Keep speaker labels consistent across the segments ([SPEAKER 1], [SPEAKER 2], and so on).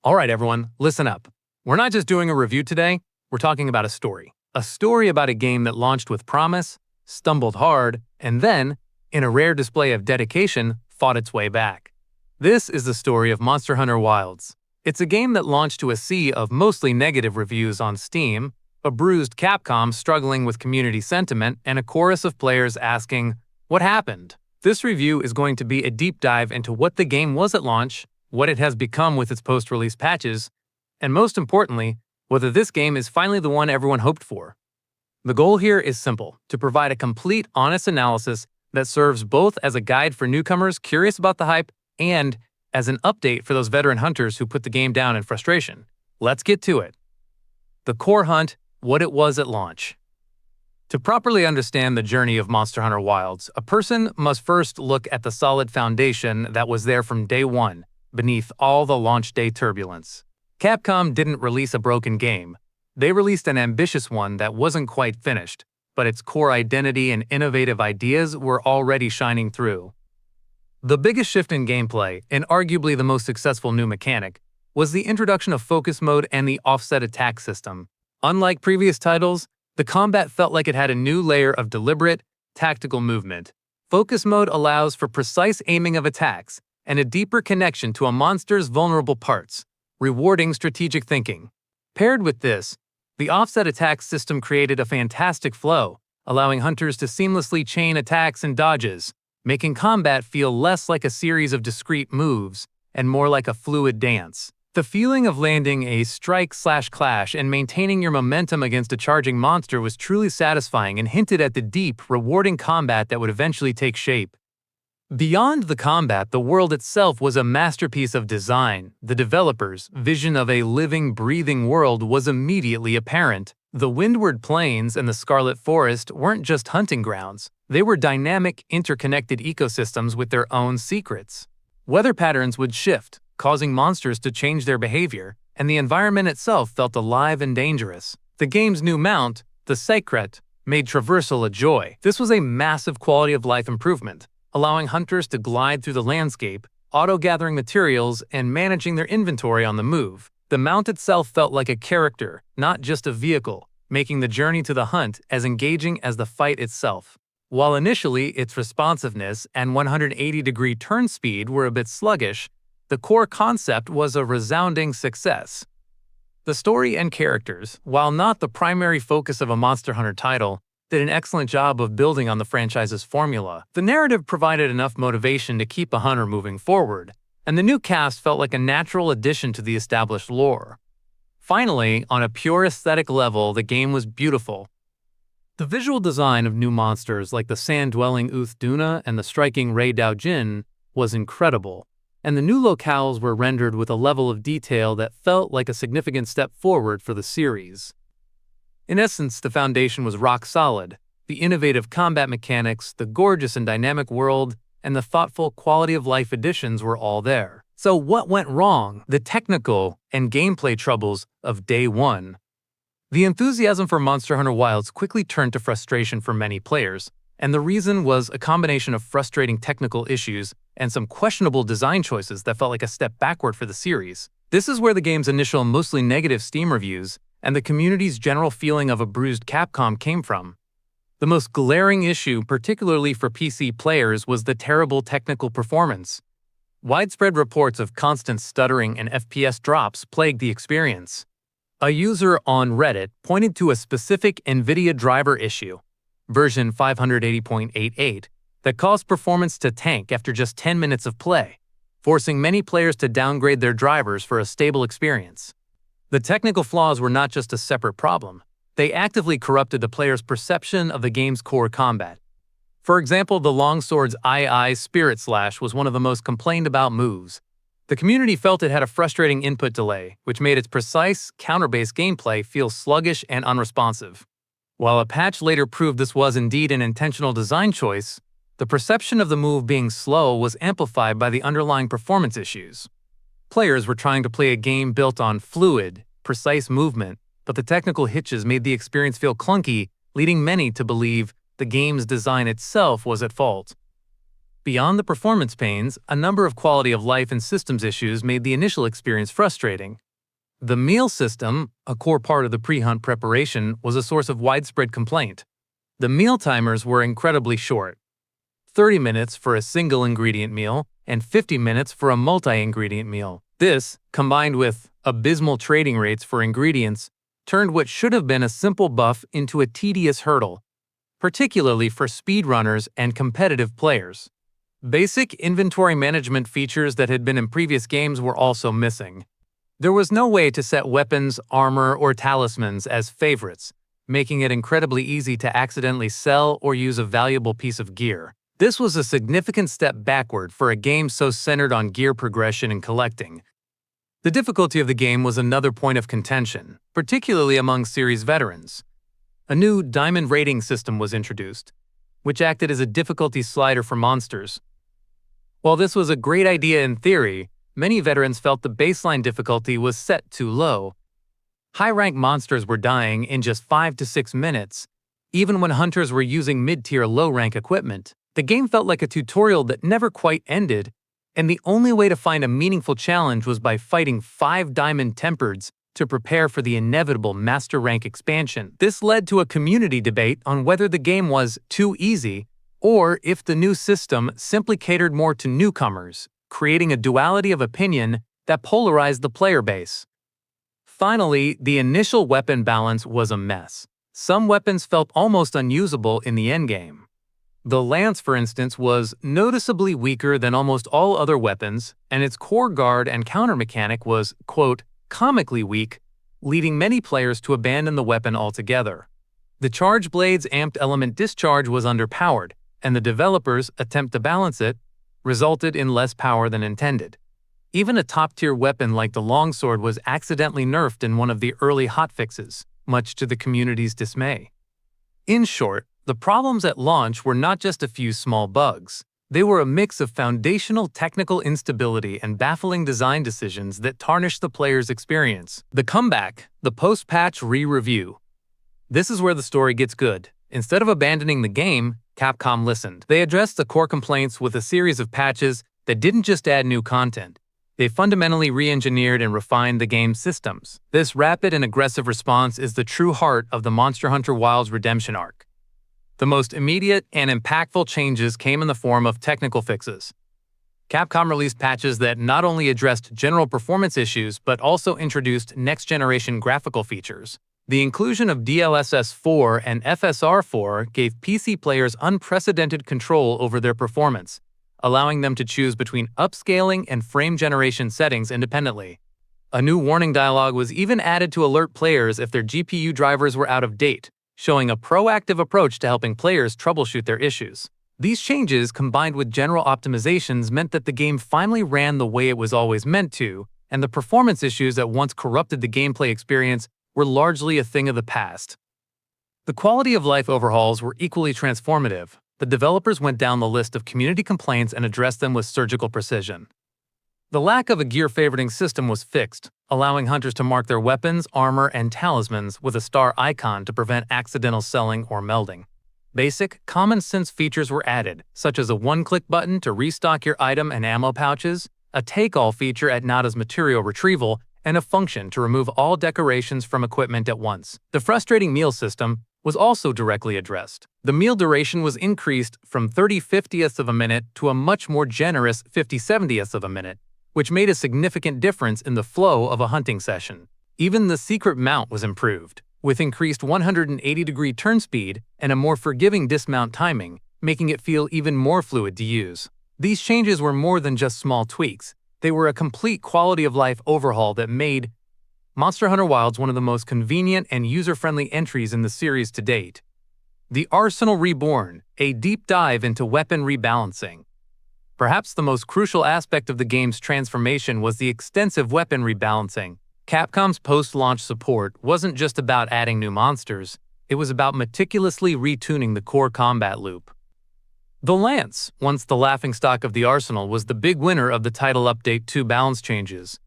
[SPEAKER 1] All right, everyone, listen up. We're not just doing a review today, we're talking about a story. A story about a game that launched with promise, stumbled hard, and then, in a rare display of dedication, fought its way back. This is the story of Monster Hunter Wilds. It's a game that launched to a sea of mostly negative reviews on Steam, a bruised Capcom struggling with community sentiment, and a chorus of players asking, "What happened?" This review is going to be a deep dive into what the game was at launch, what it has become with its post-release patches, and most importantly, whether this game is finally the one everyone hoped for. The goal here is simple: to provide a complete, honest analysis that serves both as a guide for newcomers curious about the hype and as an update for those veteran hunters who put the game down in frustration. Let's get to it. The core hunt, what it was at launch. To properly understand the journey of Monster Hunter Wilds, a person must first look at the solid foundation that was there from day one, beneath all the launch day turbulence. Capcom didn't release a broken game. They released an ambitious one that wasn't quite finished, but its core identity and innovative ideas were already shining through. The biggest shift in gameplay, and arguably the most successful new mechanic, was the introduction of focus mode and the offset attack system. Unlike previous titles, the combat felt like it had a new layer of deliberate, tactical movement. Focus mode allows for precise aiming of attacks and a deeper connection to a monster's vulnerable parts, rewarding strategic thinking. Paired with this, the offset attack system created a fantastic flow, allowing hunters to seamlessly chain attacks and dodges, making combat feel less like a series of discrete moves and more like a fluid dance. The feeling of landing a strike/clash and maintaining your momentum against a charging monster was truly satisfying and hinted at the deep, rewarding combat that would eventually take shape. Beyond the combat, the world itself was a masterpiece of design. The developers' vision of a living, breathing world was immediately apparent. The Windward Plains and the Scarlet Forest weren't just hunting grounds. They were dynamic, interconnected ecosystems with their own secrets. Weather patterns would shift, causing monsters to change their behavior, and the environment itself felt alive and dangerous. The game's new mount, the Secret, made traversal a joy. This was a massive quality-of-life improvement, allowing hunters to glide through the landscape, auto-gathering materials, and managing their inventory on the move. The mount itself felt like a character, not just a vehicle, making the journey to the hunt as engaging as the fight itself. While initially its responsiveness and 180-degree turn speed were a bit sluggish, the core concept was a resounding success. The story and characters, while not the primary focus of a Monster Hunter title, did an excellent job of building on the franchise's formula. The narrative provided enough motivation to keep a hunter moving forward, and the new cast felt like a natural addition to the established lore. Finally, on a pure aesthetic level, the game was beautiful. The visual design of new monsters like the sand-dwelling Duna and the striking Rei Dao Jin was incredible, and the new locales were rendered with a level of detail that felt like a significant step forward for the series. In essence, the foundation was rock solid. The innovative combat mechanics, the gorgeous and dynamic world, and the thoughtful quality-of-life additions were all there. So what went wrong? The technical and gameplay troubles of day one. The enthusiasm for Monster Hunter Wilds quickly turned to frustration for many players, and the reason was a combination of frustrating technical issues and some questionable design choices that felt like a step backward for the series. This is where the game's initial mostly negative Steam reviews and the community's general feeling of a bruised Capcom came from. The most glaring issue, particularly for PC players, was the terrible technical performance. Widespread reports of constant stuttering and FPS drops plagued the experience. A user on Reddit pointed to a specific NVIDIA driver issue, version 580.88, that caused performance to tank after just 10 minutes of play, forcing many players to downgrade their drivers for a stable experience. The technical flaws were not just a separate problem. They actively corrupted the player's perception of the game's core combat. For example, the longsword's II Spirit Slash was one of the most complained about moves. The community felt it had a frustrating input delay, which made its precise, counter-based gameplay feel sluggish and unresponsive. While a patch later proved this was indeed an intentional design choice, the perception of the move being slow was amplified by the underlying performance issues. Players were trying to play a game built on fluid, precise movement, but the technical hitches made the experience feel clunky, leading many to believe the game's design itself was at fault. Beyond the performance pains, a number of quality of life and systems issues made the initial experience frustrating. The meal system, a core part of the pre-hunt preparation, was a source of widespread complaint. The meal timers were incredibly short, 30 minutes for a single ingredient meal and 50 minutes for a multi-ingredient meal. This, combined with abysmal trading rates for ingredients, turned what should have been a simple buff into a tedious hurdle, particularly for speedrunners and competitive players. Basic inventory management features that had been in previous games were also missing. There was no way to set weapons, armor, or talismans as favorites, making it incredibly easy to accidentally sell or use a valuable piece of gear. This was a significant step backward for a game so centered on gear progression and collecting. The difficulty of the game was another point of contention, particularly among series veterans. A new diamond rating system was introduced, which acted as a difficulty slider for monsters. While this was a great idea in theory, many veterans felt the baseline difficulty was set too low. High-rank monsters were dying in just 5 to 6 minutes, even when hunters were using mid-tier low-rank equipment. The game felt like a tutorial that never quite ended, and the only way to find a meaningful challenge was by fighting 5 diamond tempereds to prepare for the inevitable Master Rank expansion. This led to a community debate on whether the game was too easy or if the new system simply catered more to newcomers, creating a duality of opinion that polarized the player base. Finally, the initial weapon balance was a mess. Some weapons felt almost unusable in the endgame. The lance, for instance, was noticeably weaker than almost all other weapons, and its core guard and counter mechanic was, quote, comically weak, leading many players to abandon the weapon altogether. The charge blade's amped element discharge was underpowered, and the developers' attempt to balance it resulted in less power than intended. Even a top-tier weapon like the longsword was accidentally nerfed in one of the early hotfixes, much to the community's dismay. In short, the problems at launch were not just a few small bugs. They were a mix of foundational technical instability and baffling design decisions that tarnished the player's experience. The comeback, the post-patch re-review. This is where the story gets good. Instead of abandoning the game, Capcom listened. They addressed the core complaints with a series of patches that didn't just add new content. They fundamentally re-engineered and refined the game's systems. This rapid and aggressive response is the true heart of the Monster Hunter Wilds redemption arc. The most immediate and impactful changes came in the form of technical fixes. Capcom released patches that not only addressed general performance issues but also introduced next-generation graphical features. The inclusion of DLSS 4 and FSR 4 gave PC players unprecedented control over their performance, allowing them to choose between upscaling and frame generation settings independently. A new warning dialog was even added to alert players if their GPU drivers were out of date, showing a proactive approach to helping players troubleshoot their issues. These changes, combined with general optimizations, meant that the game finally ran the way it was always meant to, and the performance issues that once corrupted the gameplay experience were largely a thing of the past. The quality of life overhauls were equally transformative. The developers went down the list of community complaints and addressed them with surgical precision. The lack of a gear favoriting system was fixed, allowing hunters to mark their weapons, armor, and talismans with a star icon to prevent accidental selling or melding. Basic, common-sense features were added, such as a one-click button to restock your item and ammo pouches, a take-all feature at Nada's material retrieval, and a function to remove all decorations from equipment at once. The frustrating meal system was also directly addressed. The meal duration was increased from 30/50ths of a minute to a much more generous 50/70ths of a minute, which made a significant difference in the flow of a hunting session. Even the secret mount was improved, with increased 180-degree turn speed and a more forgiving dismount timing, making it feel even more fluid to use. These changes were more than just small tweaks. They were a complete quality-of-life overhaul that made Monster Hunter Wilds one of the most convenient and user-friendly entries in the series to date. The Arsenal Reborn, a deep dive into weapon rebalancing. Perhaps the most crucial aspect of the game's transformation was the extensive weapon rebalancing. Capcom's post-launch support wasn't just about adding new monsters, it was about meticulously retuning the core combat loop. The Lance, once the laughingstock of the arsenal, was the big winner of the Title Update 2 balance changes.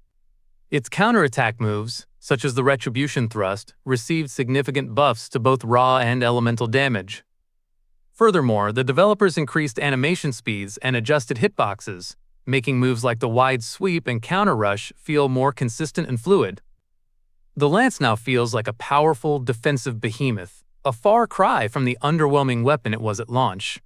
[SPEAKER 1] Its counterattack moves, such as the Retribution Thrust, received significant buffs to both raw and elemental damage. Furthermore, the developers increased animation speeds and adjusted hitboxes, making moves like the wide sweep and counter rush feel more consistent and fluid. The lance now feels like a powerful defensive behemoth, a far cry from the underwhelming weapon it was at launch.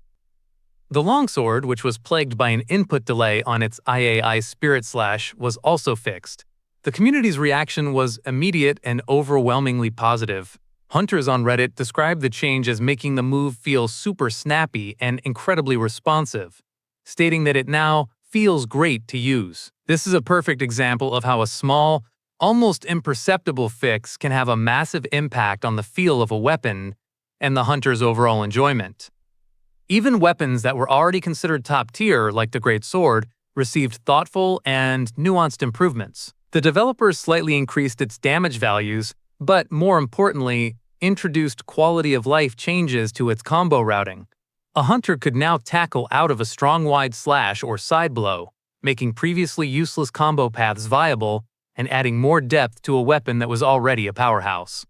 [SPEAKER 1] The longsword, which was plagued by an input delay on its III Spirit Slash, was also fixed. The community's reaction was immediate and overwhelmingly positive. Hunters on Reddit described the change as making the move feel super snappy and incredibly responsive, stating that it now feels great to use. This is a perfect example of how a small, almost imperceptible fix can have a massive impact on the feel of a weapon and the hunter's overall enjoyment. Even weapons that were already considered top tier, like the Great Sword, received thoughtful and nuanced improvements. The developers slightly increased its damage values, but more importantly, introduced quality of life changes to its combo routing. A hunter could now tackle out of a strong wide slash or side blow, making previously useless combo paths viable and adding more depth to a weapon that was already a powerhouse.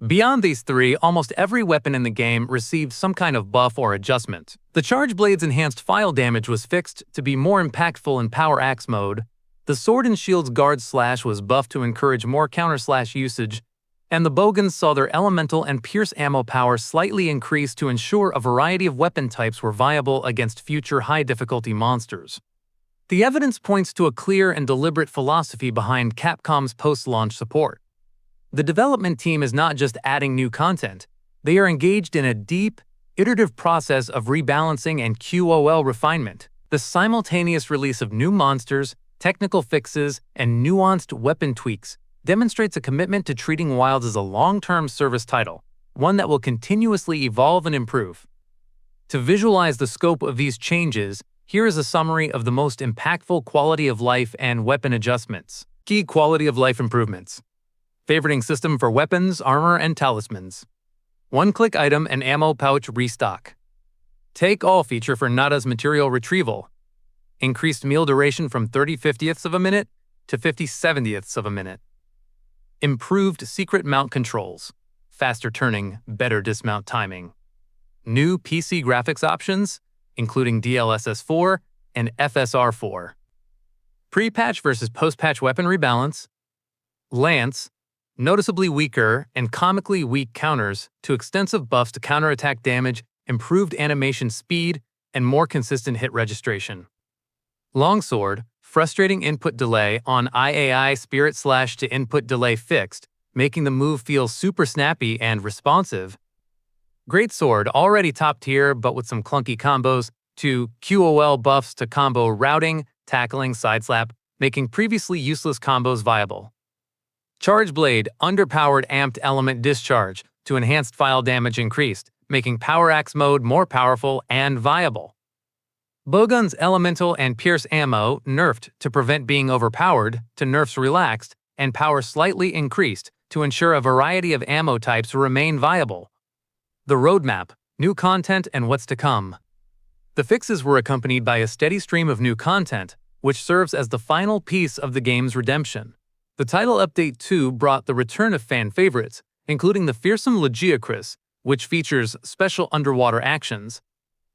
[SPEAKER 1] Beyond these three, almost every weapon in the game received some kind of buff or adjustment. The Charge Blade's enhanced file damage was fixed to be more impactful in Power Axe mode, the Sword and Shield's Guard Slash was buffed to encourage more counter slash usage, and the Bogans saw their Elemental and Pierce ammo power slightly increase to ensure a variety of weapon types were viable against future high-difficulty monsters. The evidence points to a clear and deliberate philosophy behind Capcom's post-launch support. The development team is not just adding new content, they are engaged in a deep, iterative process of rebalancing and QOL refinement. The simultaneous release of new monsters, technical fixes, and nuanced weapon tweaks demonstrates a commitment to treating Wilds as a long-term service title, one that will continuously evolve and improve. To visualize the scope of these changes, here is a summary of the most impactful quality of life and weapon adjustments. Key quality of life improvements. Favoriting system for weapons, armor, and talismans. One-click item and ammo pouch restock. Take all feature for Nada's material retrieval. Increased meal duration from 30/50ths of a minute to 50/70ths of a minute. Improved secret mount controls. Faster turning, better dismount timing. New PC graphics options, including DLSS 4 and FSR 4. Pre-patch versus post-patch weapon rebalance. Lance, noticeably weaker and comically weak counters to extensive buffs to counterattack damage, improved animation speed, and more consistent hit registration. Longsword, frustrating input delay on III Spirit Slash to input delay fixed, making the move feel super snappy and responsive. Great Sword, already top tier but with some clunky combos, to QOL buffs to combo routing, tackling, side slap, making previously useless combos viable. Charge Blade, underpowered amped element discharge to enhanced file damage increased, making Power Axe mode more powerful and viable. Bowgun's Elemental and Pierce ammo nerfed to prevent being overpowered to nerfs relaxed and power slightly increased to ensure a variety of ammo types remain viable. The roadmap, new content, and what's to come. The fixes were accompanied by a steady stream of new content, which serves as the final piece of the game's redemption. The title update 2 brought the return of fan favorites, including the fearsome Legiacris, which features special underwater actions,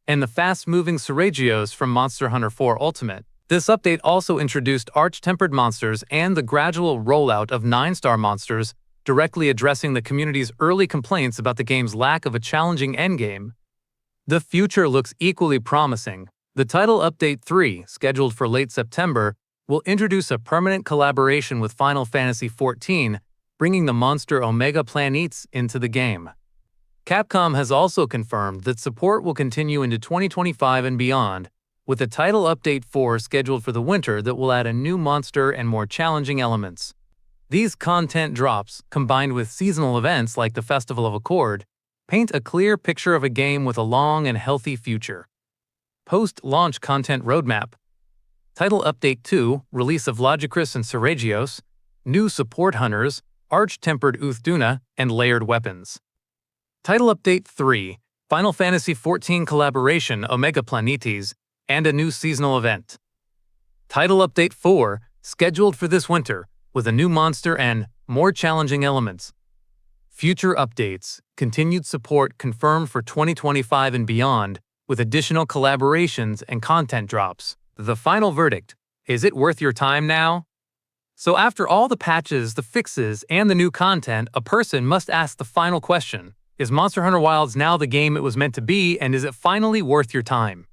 [SPEAKER 1] and the fast-moving Seregios from Monster Hunter 4 Ultimate. This update also introduced arch-tempered monsters and the gradual rollout of 9-star monsters, directly addressing the community's early complaints about the game's lack of a challenging endgame. The future looks equally promising. The title update 3, scheduled for late September, will introduce a permanent collaboration with Final Fantasy XIV, bringing the monster Omega Planetes into the game. Capcom has also confirmed that support will continue into 2025 and beyond, with the title update 4 scheduled for the winter that will add a new monster and more challenging elements. These content drops, combined with seasonal events like the Festival of Accord, paint a clear picture of a game with a long and healthy future. Post-launch content roadmap. Title Update 2, release of Logicris and Seregios, new support hunters, arch-tempered Uthduna, and layered weapons. Title Update 3, Final Fantasy XIV collaboration Omega Planetes, and a new seasonal event. Title Update 4, scheduled for this winter, with a new monster and more challenging elements. Future updates, continued support confirmed for 2025 and beyond, with additional collaborations and content drops. The final verdict: is it worth your time now? So after all the patches, the fixes, and the new content, a person must ask the final question: is Monster Hunter Wilds now the game it was meant to be, and is it finally worth your time?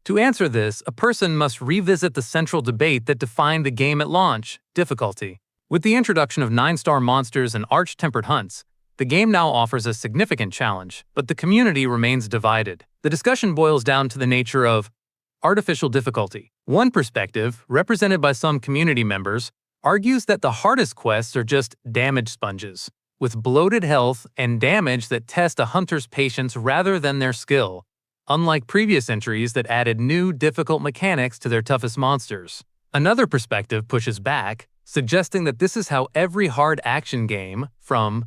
[SPEAKER 1] To answer this, a person must revisit the central debate that defined the game at launch: difficulty. With the introduction of 9-star monsters and arch-tempered hunts, the game now offers a significant challenge, but the community remains divided. The discussion boils down to the nature of artificial difficulty. One perspective, represented by some community members, argues that the hardest quests are just damage sponges, with bloated health and damage that test a hunter's patience rather than their skill, unlike previous entries that added new, difficult mechanics to their toughest monsters. Another perspective pushes back, suggesting that this is how every hard action game, from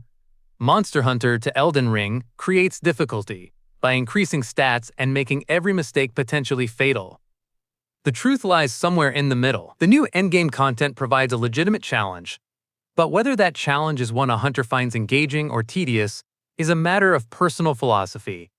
[SPEAKER 1] Monster Hunter to Elden Ring, creates difficulty, by increasing stats and making every mistake potentially fatal. The truth lies somewhere in the middle. The new endgame content provides a legitimate challenge, but whether that challenge is one a hunter finds engaging or tedious is a matter of personal philosophy.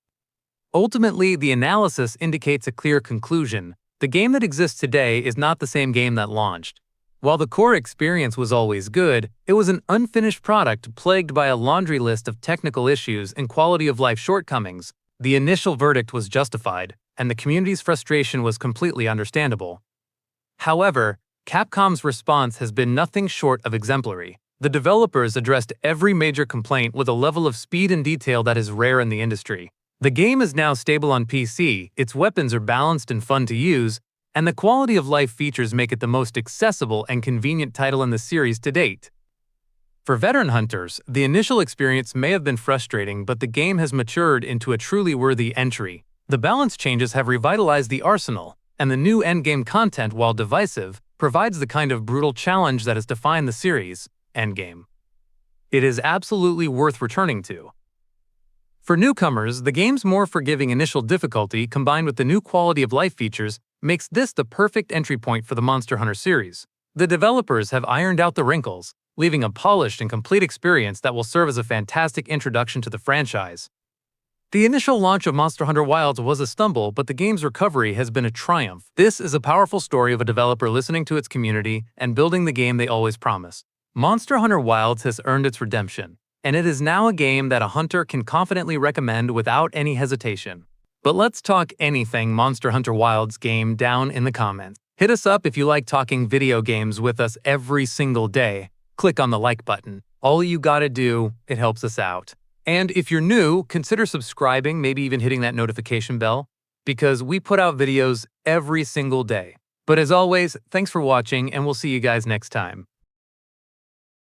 [SPEAKER 1] Ultimately, the analysis indicates a clear conclusion: the game that exists today is not the same game that launched. While the core experience was always good, it was an unfinished product plagued by a laundry list of technical issues and quality-of-life shortcomings. The initial verdict was justified, and the community's frustration was completely understandable. However, Capcom's response has been nothing short of exemplary. The developers addressed every major complaint with a level of speed and detail that is rare in the industry. The game is now stable on PC, its weapons are balanced and fun to use, and the quality-of-life features make it the most accessible and convenient title in the series to date. For veteran hunters, the initial experience may have been frustrating, but the game has matured into a truly worthy entry. The balance changes have revitalized the arsenal, and the new endgame content, while divisive, provides the kind of brutal challenge that has defined the series, endgame. It is absolutely worth returning to. For newcomers, the game's more forgiving initial difficulty, combined with the new quality-of-life features, makes this the perfect entry point for the Monster Hunter series. The developers have ironed out the wrinkles, leaving a polished and complete experience that will serve as a fantastic introduction to the franchise. The initial launch of Monster Hunter Wilds was a stumble, but the game's recovery has been a triumph. This is a powerful story of a developer listening to its community and building the game they always promised. Monster Hunter Wilds has earned its redemption, and it is now a game that a hunter can confidently recommend without any hesitation. But let's talk anything Monster Hunter Wilds game down in the comments. Hit us up if you like talking video games with us every single day. Click on the like button. All you gotta do, it helps us out. And if you're new, consider subscribing, maybe even hitting that notification bell, because we put out videos every single day. But as always, thanks for watching, and we'll see you guys next time.